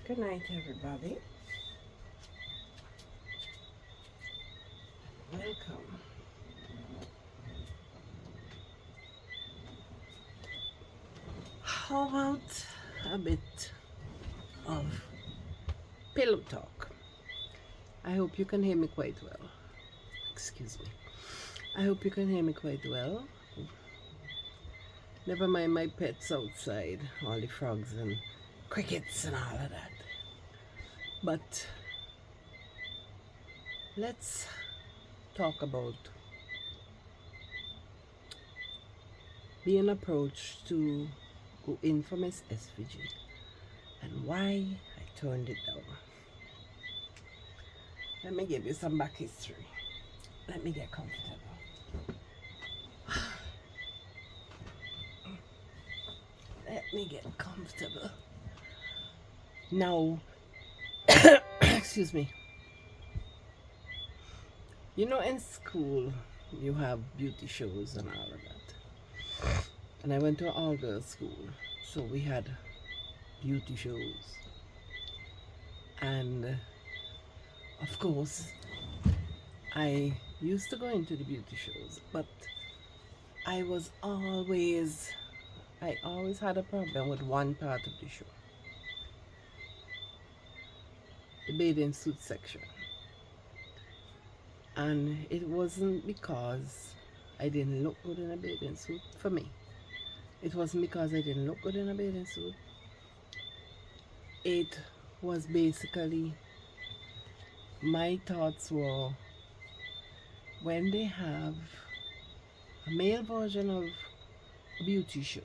Good night, everybody. Welcome. How about a bit of pillow talk? I hope you can hear me quite well. Excuse me. I hope you can hear me quite well. Never mind my pets outside, all the frogs and crickets and all of that. But let's talk about being approached to go in for Miss SVG and why I turned it down. Let me give you some back history. Let me get comfortable. Let me get comfortable. Now, excuse me. You know, in school, you have beauty shows and all of that. And I went to an all-girls school, so we had beauty shows. And of course, I used to go into the beauty shows, but I always had a problem with one part of the show, the bathing suit section. And it wasn't because I didn't look good in a bathing suit for me. It wasn't because I didn't look good in a bathing suit. It was basically, my thoughts were, when they have a male version of a beauty show,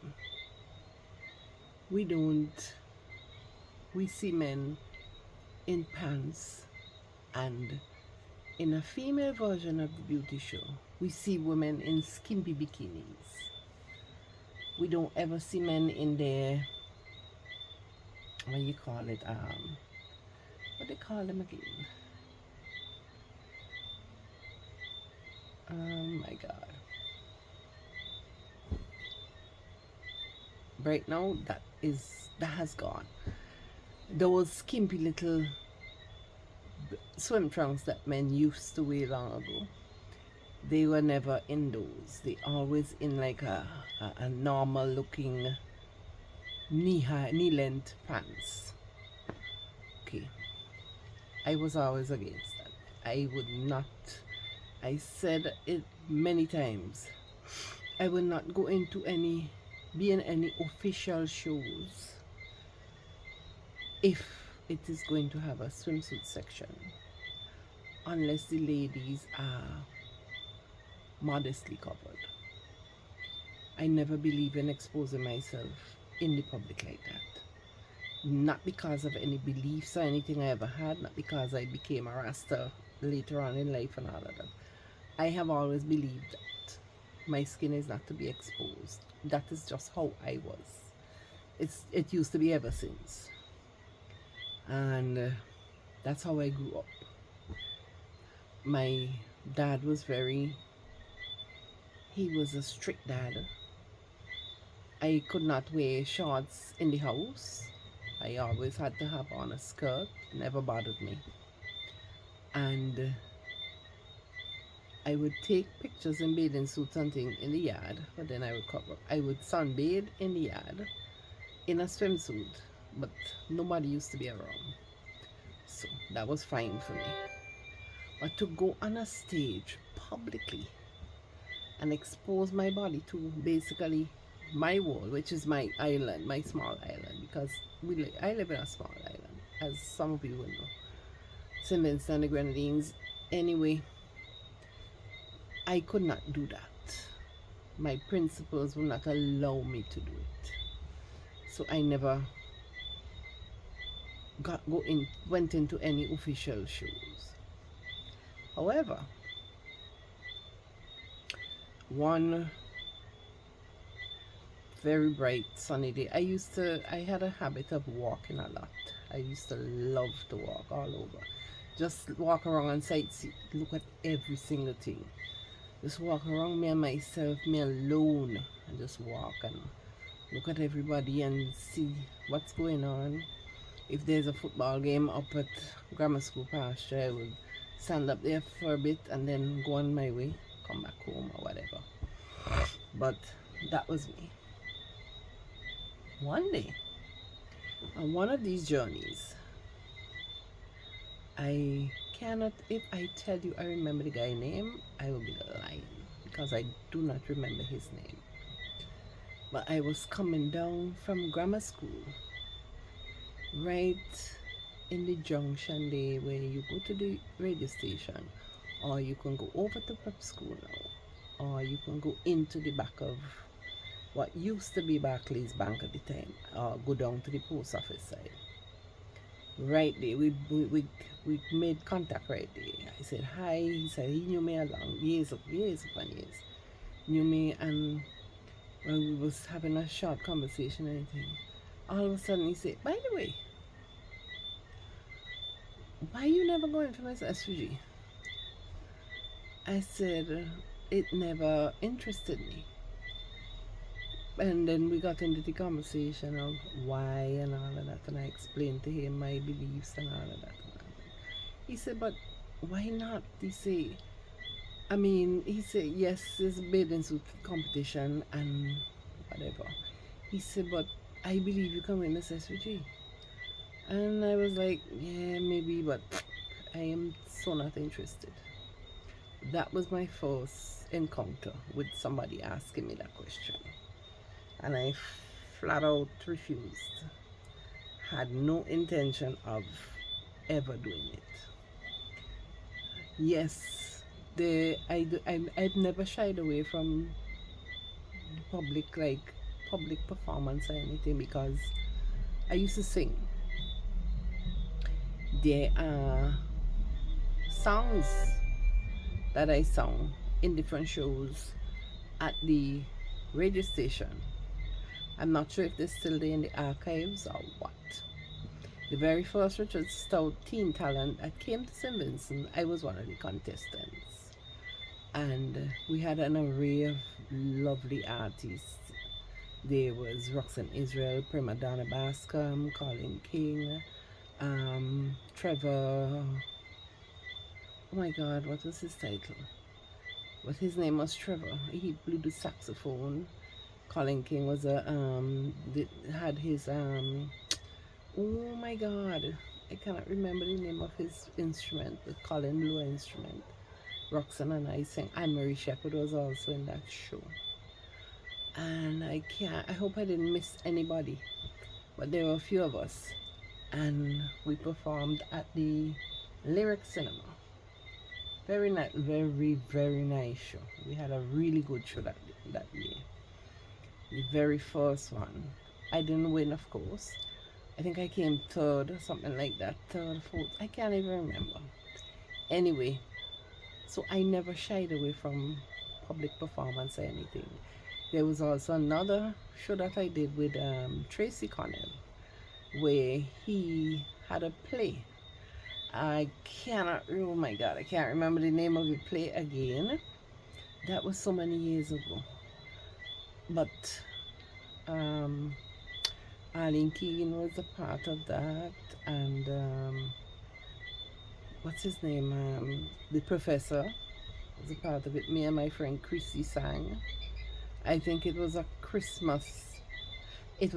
we see men in pants, and in a female version of the beauty show, we see women in skimpy bikinis. We don't ever see men in their, what you call it, what they call them again? Oh my God. Right now, that has gone. Those skimpy little swim trunks that men used to wear long ago, they were never in those. They always in like a normal looking knee length pants. Okay, I was always against that. I would not, I said it many times, I will not go be in any official shows if it is going to have a swimsuit section, unless the ladies are modestly covered. I never believe in exposing myself in the public like that. Not because of any beliefs or anything I ever had, not because I became a Rasta later on in life and all of that. I have always believed that my skin is not to be exposed. That is just how I was. It used to be ever since. And that's how I grew up. My dad was he was a strict dad. I could not wear shorts in the house. I always had to have on a skirt. Never bothered me. And I would take pictures in bathing suits and things in the yard, but then I would sunbathe in the yard in a swimsuit, but nobody used to be around. So that was fine for me. But to go on a stage publicly and expose my body to basically my world, which is my island, my small island, because I live in a small island, as some of you will know, St. Vincent and the Grenadines. Anyway, I could not do that. My principles would not allow me to do it. So I never went into any official shows. However, one very bright sunny day, I had a habit of walking a lot. I used to love to walk all over. Just walk around and sightsee, look at every single thing. Just walk around, me and myself, me alone, and just walk and look at everybody and see what's going on. If there's a football game up at grammar school pasture, I would stand up there for a bit and then go on my way, come back home or whatever. But that was me. One day, on one of these journeys, I cannot, if I tell you I remember the guy's name, I will be lying because I do not remember his name. But I was coming down from grammar school, right in the junction there where you go to the radio station, or you can go over to prep school now, or you can go into the back of what used to be Barclays Bank at the time, or go down to the post office side. Right there, we made contact right there. I said hi. He said he knew me a long years upon years. Knew me, and when we was having a short conversation and everything, all of a sudden he said, by the way, why you never going for Miss SVG? I said, it never interested me. And then we got into the conversation of why and all of that, and I explained to him my beliefs and all of that. He said, but why not? He said, he said, yes, there's a bathing suit competition and whatever. He said, but I believe you can win Miss SVG. And I was like, yeah, maybe, but I am so not interested. That was my first encounter with somebody asking me that question. And I flat out refused. Had no intention of ever doing it. Yes, I've never shied away from public performance or anything because I used to sing. There are songs that I sung in different shows at the radio station. I'm not sure if they're still there in the archives or what. The very first Richard Stout Teen Talent that came to St. Vincent, I was one of the contestants. And we had an array of lovely artists. There was Roxanne Israel, Prima Donna Bascom, Colin King, Trevor. Oh my God, what was his title? But his name was Trevor. He blew the saxophone. Colin King was had his oh my God, I cannot remember the name of his instrument, the Colin blew instrument. Roxanne and I sang. Anne Marie Shepherd was also in that show. And I hope I didn't miss anybody, but there were a few of us, and we performed at the Lyric Cinema. Very nice, very nice show. We had a really good show that year. The very first one. I didn't win, of course. I think I came third or something like that, third, fourth. I can't even remember. Anyway, so I never shied away from public performance or anything. There was also another show that I did with Tracy Connell, where he had a play. Oh my God, I can't remember the name of the play again. That was so many years ago. But Arlene Keegan was a part of that, and what's his name? The professor was a part of it. Me and my friend Chrissy sang. I think it was a Christmas play. It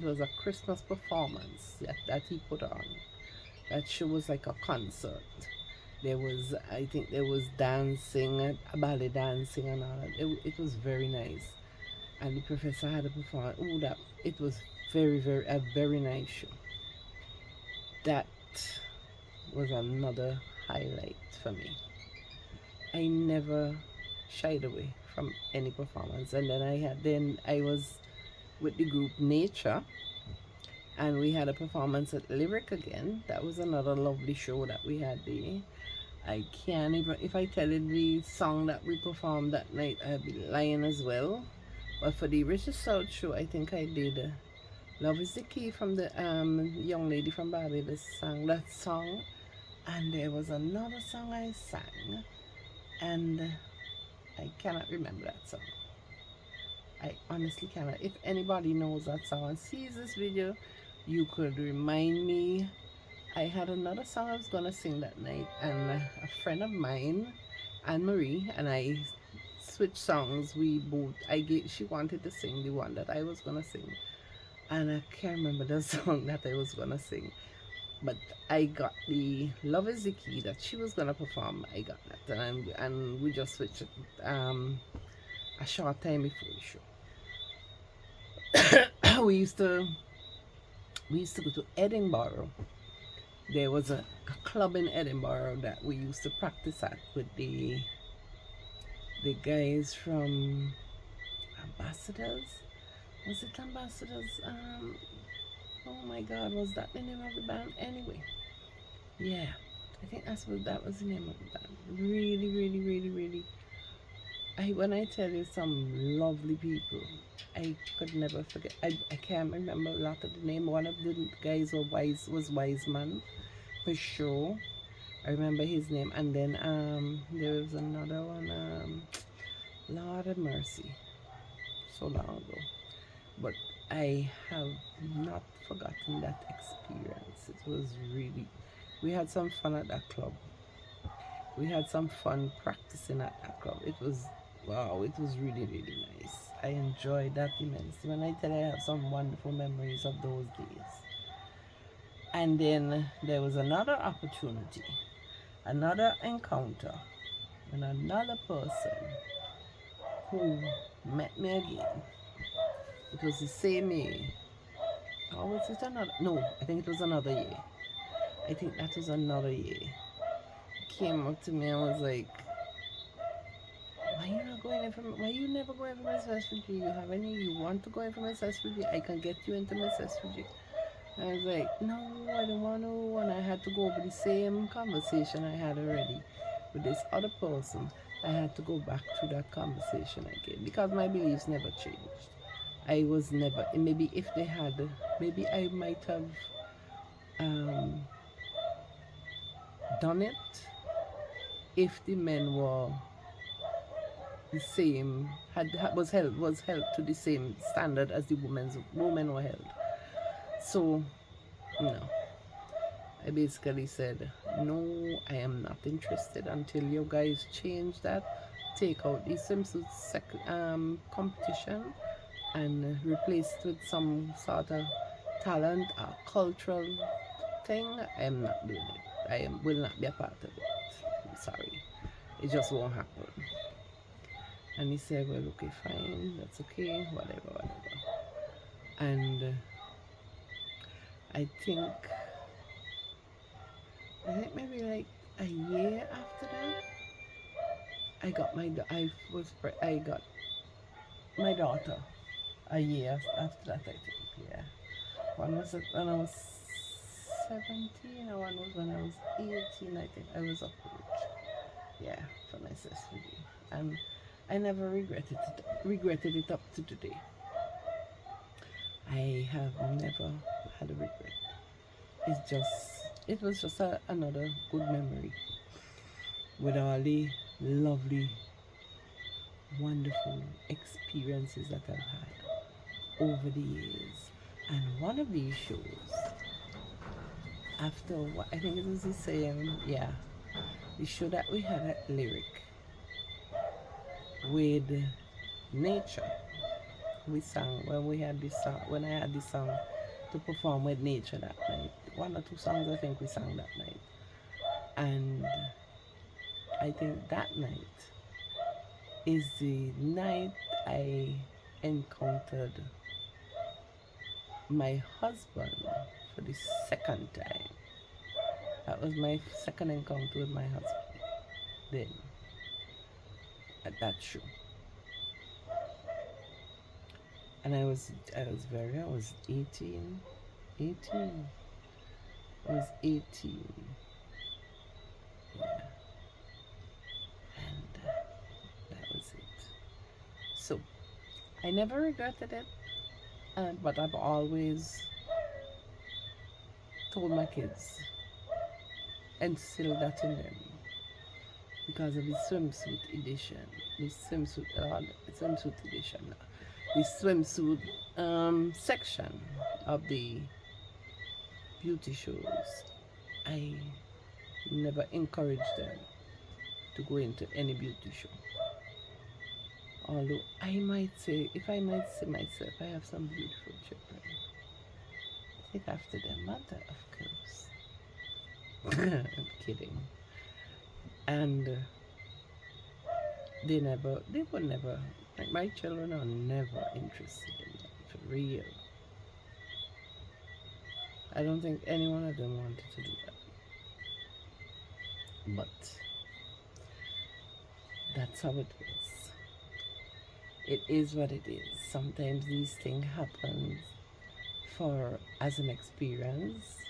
was a Christmas performance that he put on. That show was like a concert. I think there was dancing, a ballet dancing and all that. It was very nice. And the professor had a performance. It was a very nice show. That was another highlight for me. I never shied away from any performance. And then I was with the group Nature, and we had a performance at Lyric again. That was another lovely show that we had there. I can't even, if I tell you the song that we performed that night, I'd be lying as well. But for the Richard South show, I think I did Love is the Key from the young lady from Barbados sang that song. And there was another song I sang, and I cannot remember that song. I honestly cannot. If anybody knows that song and sees this video, you could remind me. I had another song I was gonna sing that night, and a friend of mine, Anne Marie, and I switched songs. We both, she wanted to sing the one that I was gonna sing, and I can't remember the song that I was gonna sing. But I got the Love Is the Key that she was gonna perform. I got that, and we just switched it a short time before the show. We used to go to Edinburgh. There was a club in Edinburgh that we used to practice at with the guys from Ambassadors. Was it Ambassadors? Oh my God, was that the name of the band? Anyway, yeah, I think that was the name of the band. Really, really, really, really. When I tell you some lovely people, I could never forget. I can't remember a lot of the name. One of the guys was Wiseman, for sure. I remember his name, and then there was another one. Lord of mercy, so long ago, but I have not forgotten that experience. It was really, we had some fun at that club. We had some fun practicing at that club. It was, wow, it was really, really nice. I enjoyed that immensely. When I tell you, I have some wonderful memories of those days. And then there was another opportunity, another encounter, and another person who met me again. It was the same year. Or was it another? No, I think it was another year. I think that was another year. Came up to me and was like, why you not going in for, why you never going for Miss SVG? You have any, you want to go in for Miss SVG? I can get you into Miss SVG. I was like, no, I don't want to. And I had to go over the same conversation I had already with this other person. I had to go back through that conversation again because my beliefs never changed. I was never, maybe if they had, maybe I might have um, done it if the men were the same, was held to the same standard as the women were held. So no, I basically said no, I am not interested until you guys change that. Take out the swimsuit competition and replace it with some sort of talent or cultural thing. I am not doing it. Will not be a part of it. I'm sorry. It just won't happen. And he said, well, okay, fine, that's okay, whatever, whatever. And I think, maybe like a year after that, I got my daughter. A year after that, I think, yeah. One was when I was 17, and one was when I was 18, I think. I was of age. Yeah, for my SVG. And I never regretted it up to today. I have never had a regret. It was just another good memory with all the lovely, wonderful experiences that I've had over the years. And one of these shows, after what I think it was the same, yeah, the show that we had at Lyric with Nature. We sang when we had this song, when I had this song to perform with Nature that night. One or two songs I think we sang that night. And I think that night is the night I encountered my husband for the second time. That was my second encounter with my husband then at that show. And I was 18. 18. I was 18. Yeah. And that was it. So I never regretted it, but I've always told my kids and still that in them because of the swimsuit edition, the swimsuit edition, the swimsuit section of the beauty shows, I never encourage them to go into any beauty show. Although I might say, if I might say myself, I have some beautiful children. Take after their mother, of course. I'm kidding. And they were never, like my children are never interested in that, for real. I don't think any one of them wanted to do that. But that's how it is. It is what it is. Sometimes these things happen for as an experience,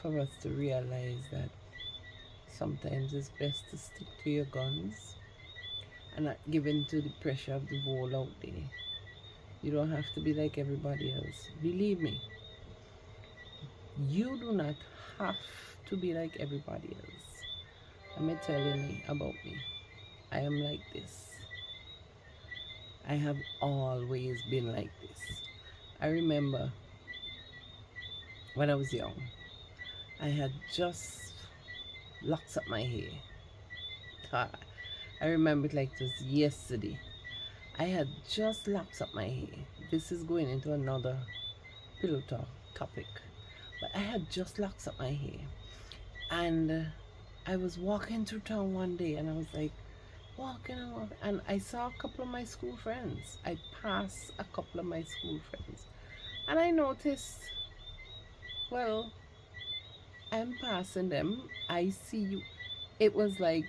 for us to realize that sometimes it's best to stick to your guns and not give in to the pressure of the world out there. You don't have to be like everybody else. Believe me, you do not have to be like everybody else. Let me tell you about me. I am like this. I have always been like this. I remember when I was young, I had just locked up my hair. I remember it like it was yesterday. I had just locked up my hair. This is going into another pillow talk topic. But I had just locked up my hair. And I was walking through town one day and I was like, walking and walking. And I saw a couple of my school friends. I passed a couple of my school friends. And I noticed, well, I'm passing them. I see you. It was like,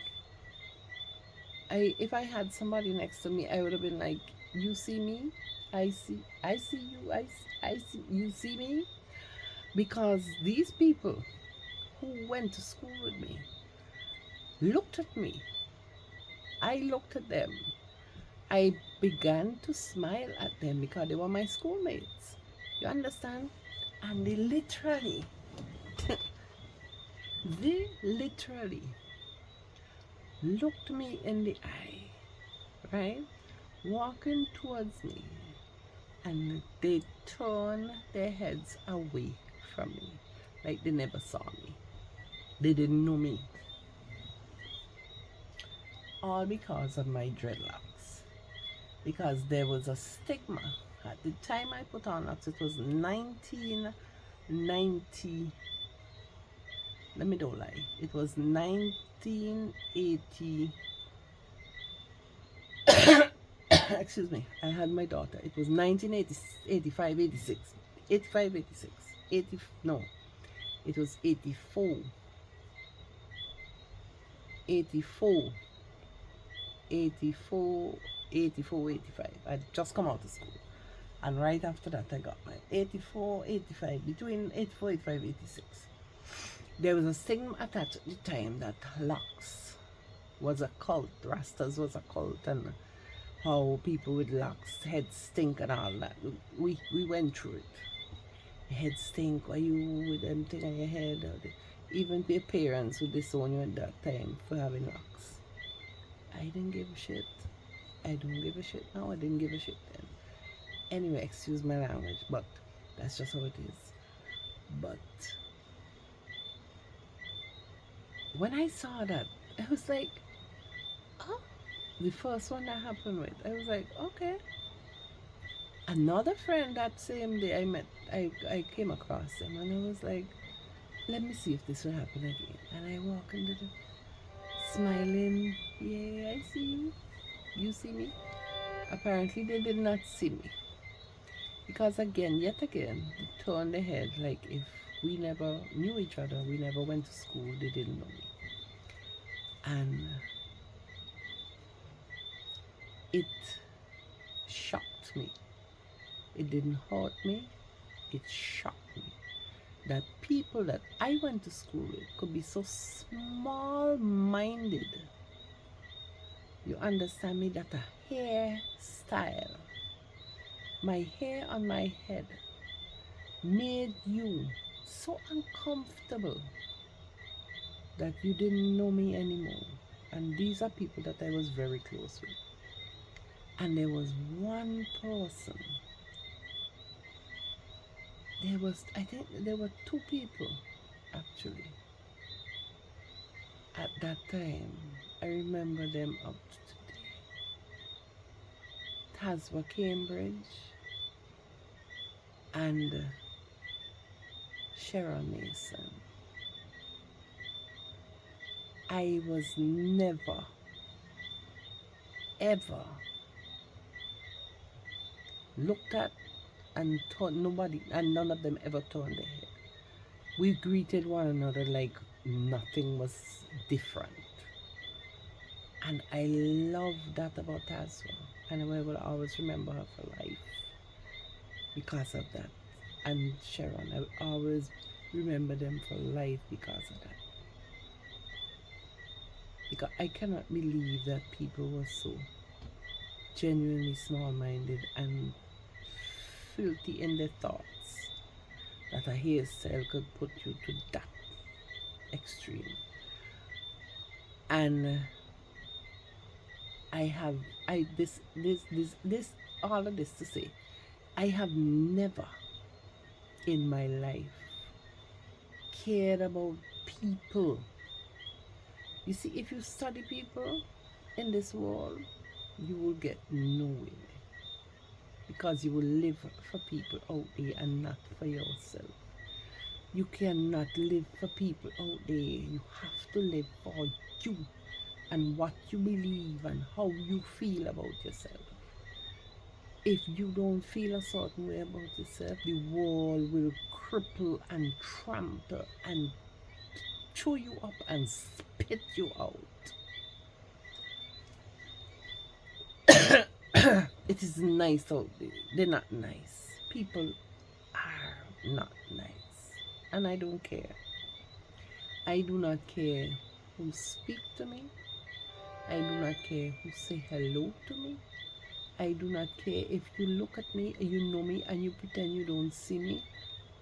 if I had somebody next to me, I would have been like, you see me? I see you. I see, you see me? Because these people who went to school with me looked at me. I looked at them. I began to smile at them because they were my schoolmates. You understand? And they literally looked me in the eye, right? Walking towards me, and they turned their heads away from me like they never saw me. They didn't know me. All because of my dreadlocks. Because there was a stigma. At the time I put on locks, it was 1990. Let me don't lie. It was 1980. Excuse me. I had my daughter. It was 1980, 85, 86. 85, 86. 80, no. It was 84. 84. 84, 84, 85. I'd just come out of school. And right after that, I got my 84, 85, between 84, 85, 86. There was a stigma attached at the time that locks was a cult, Rastas was a cult, and how people with locks, heads stink and all that. We went through it. Head stink, why you with them thing on your head? Even your parents would disown you at that time for having locks. I didn't give a shit. I don't give a shit now. I didn't give a shit then. Anyway, excuse my language, but that's just how it is. But when I saw that, I was like, oh, the first one that happened with, I was like, okay. Another friend that same day I came across him and I was like, let me see if this will happen again. And I walk into the smiling, yeah, I see you. You see me? Apparently they did not see me. Because again, yet again, they turned their head like if we never knew each other, we never went to school, they didn't know me. And it shocked me. It didn't hurt me, it shocked me that people that I went to school with could be so small-minded. You understand me? That a hairstyle, my hair on my head, made you so uncomfortable that you didn't know me anymore. And these are people that I was very close with. And there was one person, I think there were two people actually at that time. I remember them up to today. Taswa Cambridge and Sharon Mason. I was never, ever looked at and nobody, and none of them ever turned their head. We greeted one another like nothing was different. And I love that about Taswa. And I will always remember her for life because of that. And Sharon, I will always remember them for life because of that. Because I cannot believe that people were so genuinely small-minded and filthy in their thoughts that a hairstyle could put you to that extreme. And all of this to say, I have never in my life cared about people. You see, if you study people in this world, you will get nowhere because you will live for people out there and not for yourself. You cannot live for people out there. You have to live for you and what you believe and how you feel about yourself. If you don't feel a certain way about yourself, the world will cripple and trample and chew you up and spit you out. It is nice out there. They're not nice. People are not nice. And I don't care. I do not care who speak to me. I do not care who say hello to me. I do not care if you look at me, you know me, and you pretend you don't see me.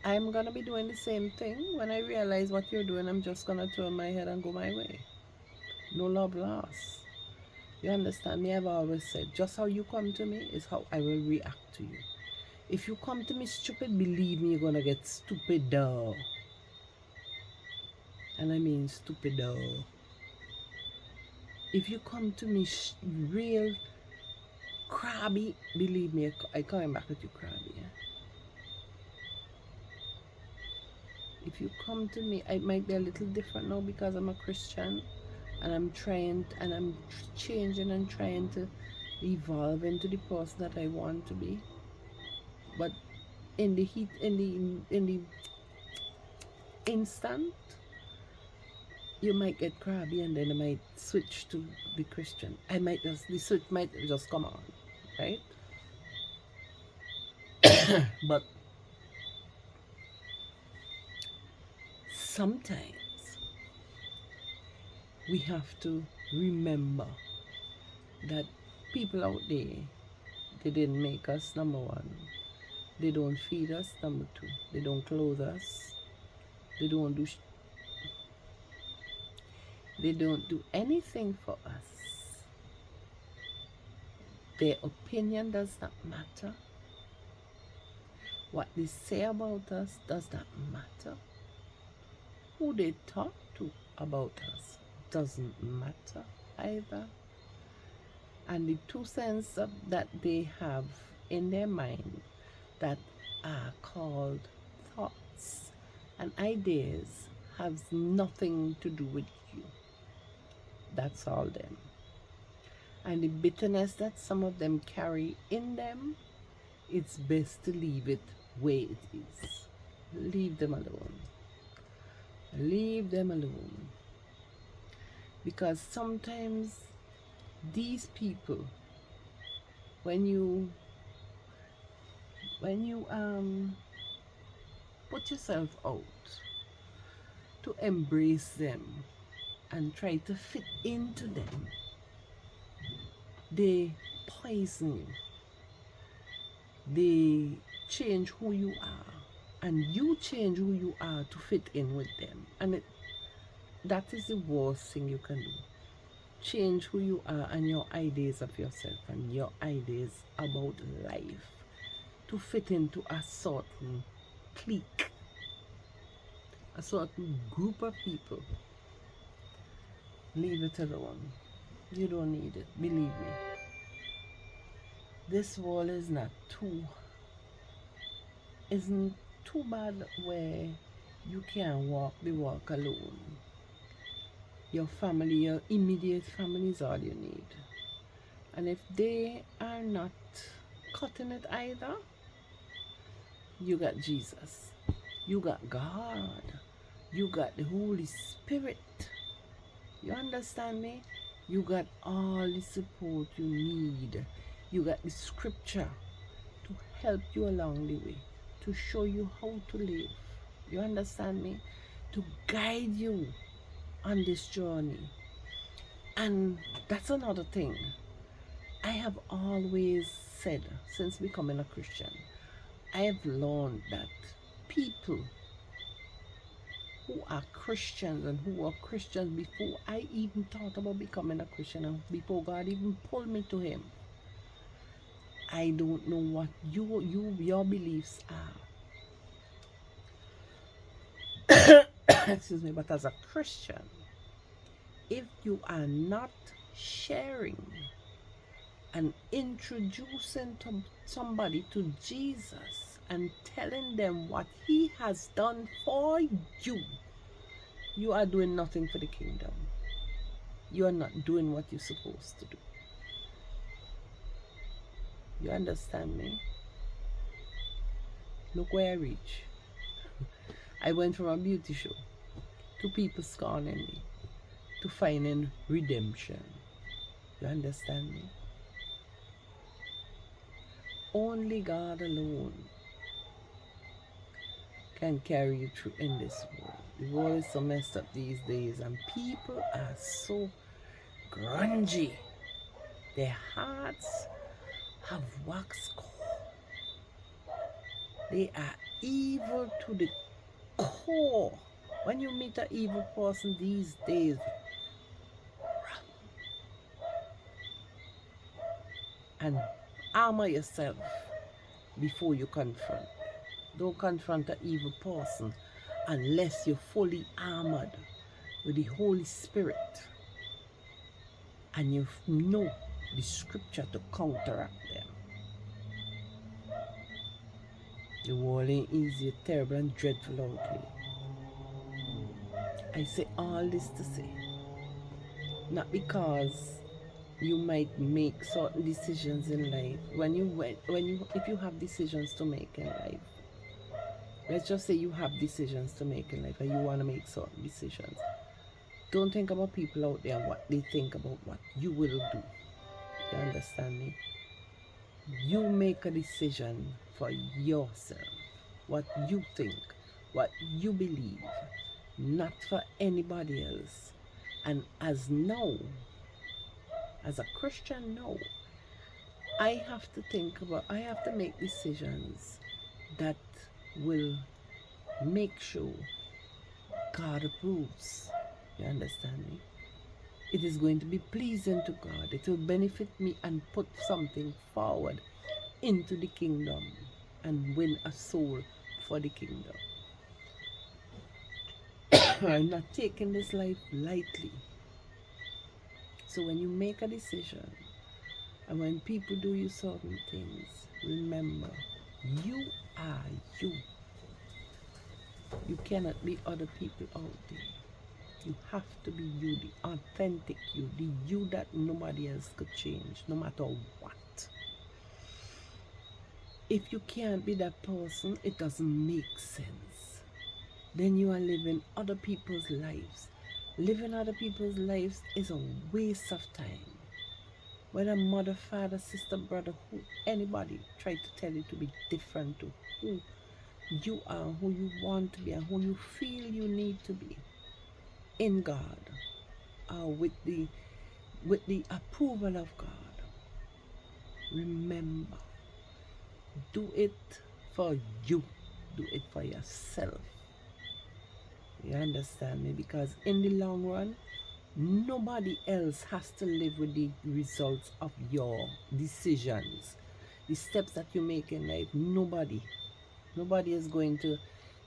I'm going to be doing the same thing. When I realize what you're doing, I'm just going to turn my head and go my way. No love lost. You understand me? I've always said, just how you come to me is how I will react to you. If you come to me stupid, believe me, you're going to get stupider. And I mean stupider. If you come to me real crabby, believe me, I coming back with you crabby. Yeah? If you come to me, it might be a little different now because I'm a Christian and I'm trying and I'm changing and trying to evolve into the person that I want to be. But in the heat, in the instant, you might get crabby and then I might switch to the Christian. The switch might just come on, right? But sometimes we have to remember that people out there, they didn't make us, number one. They don't feed us, number two. They don't clothe us. They don't do anything for us. Their opinion does not matter. What they say about us does not matter. Who they talk to about us doesn't matter either. And the 2 cents that they have in their mind that are called thoughts and ideas has nothing to do with you. That's all them. And the bitterness that some of them carry in them, it's best to leave it where it is. Leave them alone. Leave them alone. Because sometimes these people, when you put yourself out to embrace them and try to fit into them, they poison you. They change who you are, and you change who you are to fit in with them. And that is the worst thing you can do. Change who you are and your ideas of yourself and your ideas about life to fit into a certain clique, a certain group of people. Leave it alone. You don't need it. Believe me. This world isn't too bad where you can walk the walk alone. Your family, your immediate family is all you need. And if they are not cutting it either, you got Jesus. You got God. You got the Holy Spirit. You understand me? You got all the support you need. You got the scripture to help you along the way, to show you how to live. You understand me? To guide you on this journey. And that's another thing. I have always said, since becoming a Christian, I have learned that people who are Christians and who were Christians before I even thought about becoming a Christian and before God even pulled me to Him, I don't know what your beliefs are. Excuse me, but as a Christian, if you are not sharing and introducing somebody to Jesus and telling them what He has done for you, you are doing nothing for the kingdom. You are not doing what you're supposed to do. You understand me? Look where I reach. I went from a beauty show to people scorning me to finding redemption. You understand me? Only God alone can carry you through in this world. The world is so messed up these days and people are so grungy. Their hearts have waxed cold. They are evil to the core. When you meet an evil person these days, and armor yourself before you confront. Don't confront an evil person unless you're fully armored with the Holy Spirit and you know the scripture to counteract them. The world ain't easy, terrible and dreadful out here. I say all this to say, not because you might make certain decisions in life. If you have decisions to make in life, let's just say you have decisions to make in life and you want to make certain decisions. Don't think about people out there and what they think about what you will do. You understand me? You make a decision for yourself, what you think, what you believe, not for anybody else. And as a Christian now, I have to make decisions that will make sure God approves. You understand me? It is going to be pleasing to God. It will benefit me and put something forward into the kingdom and win a soul for the kingdom. I'm not taking this life lightly. So when you make a decision and when people do you certain things, remember, you are you. You cannot be other people out there. You have to be you, the authentic you, the you that nobody else could change, no matter what. If you can't be that person, it doesn't make sense. Then you are living other people's lives. Living other people's lives is a waste of time. Whether mother, father, sister, brother, anybody try to tell you to be different to who you are, who you want to be, and who you feel you need to be in God, with the approval of God. Remember, do it for you. Do it for yourself. You understand me? Because in the long run, nobody else has to live with the results of your decisions. The steps that you make in life, nobody. Nobody is going to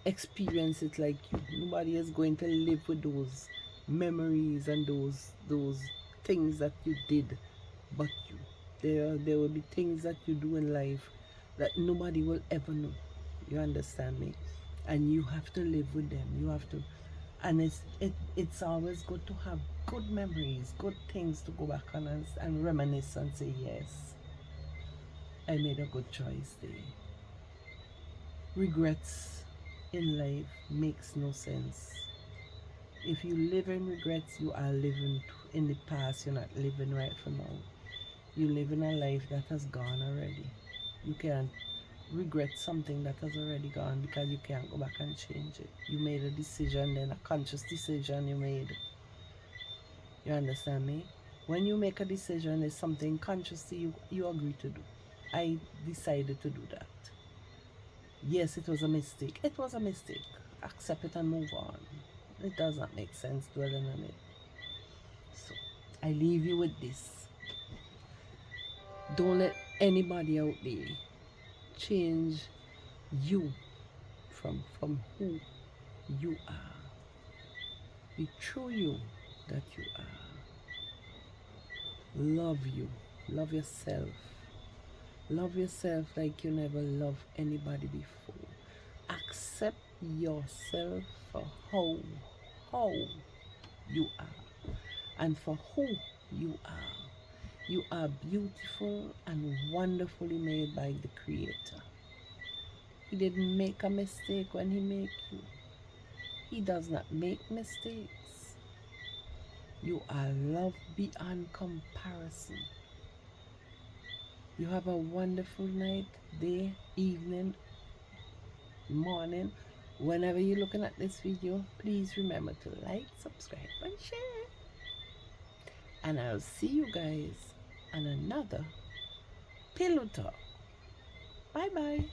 experience it like you. Nobody is going to live with those memories and those things that you did but you. There will be things that you do in life that nobody will ever know. You understand me? And you have to live with them. You have to, and it's always good to have good memories, good things to go back on and reminisce and say, yes, I made a good choice there. Regrets in life makes no sense. If you live in regrets, you are living in the past. You're not living right for now. You live in a life that has gone already. You can't regret something that has already gone because you can't go back and change it. You made a decision, then a conscious decision you made. You understand me? When you make a decision, it's something consciously you agree to do. I decided to do that. Yes, it was a mistake. It was a mistake. Accept it and move on. It does not make sense dwelling on it. So I leave you with this. Don't let anybody out there change you from who you are. Be true you that you are. Love you. Love yourself. Love yourself like you never loved anybody before. Accept yourself for how you are and for who you are. You are beautiful and wonderfully made by the Creator. He didn't make a mistake when He made you. He does not make mistakes. You are loved beyond comparison. You have a wonderful night, day, evening, morning. Whenever you're looking at this video, please remember to like, subscribe, and share. And I'll see you guys on another Pillow Talk. Bye bye.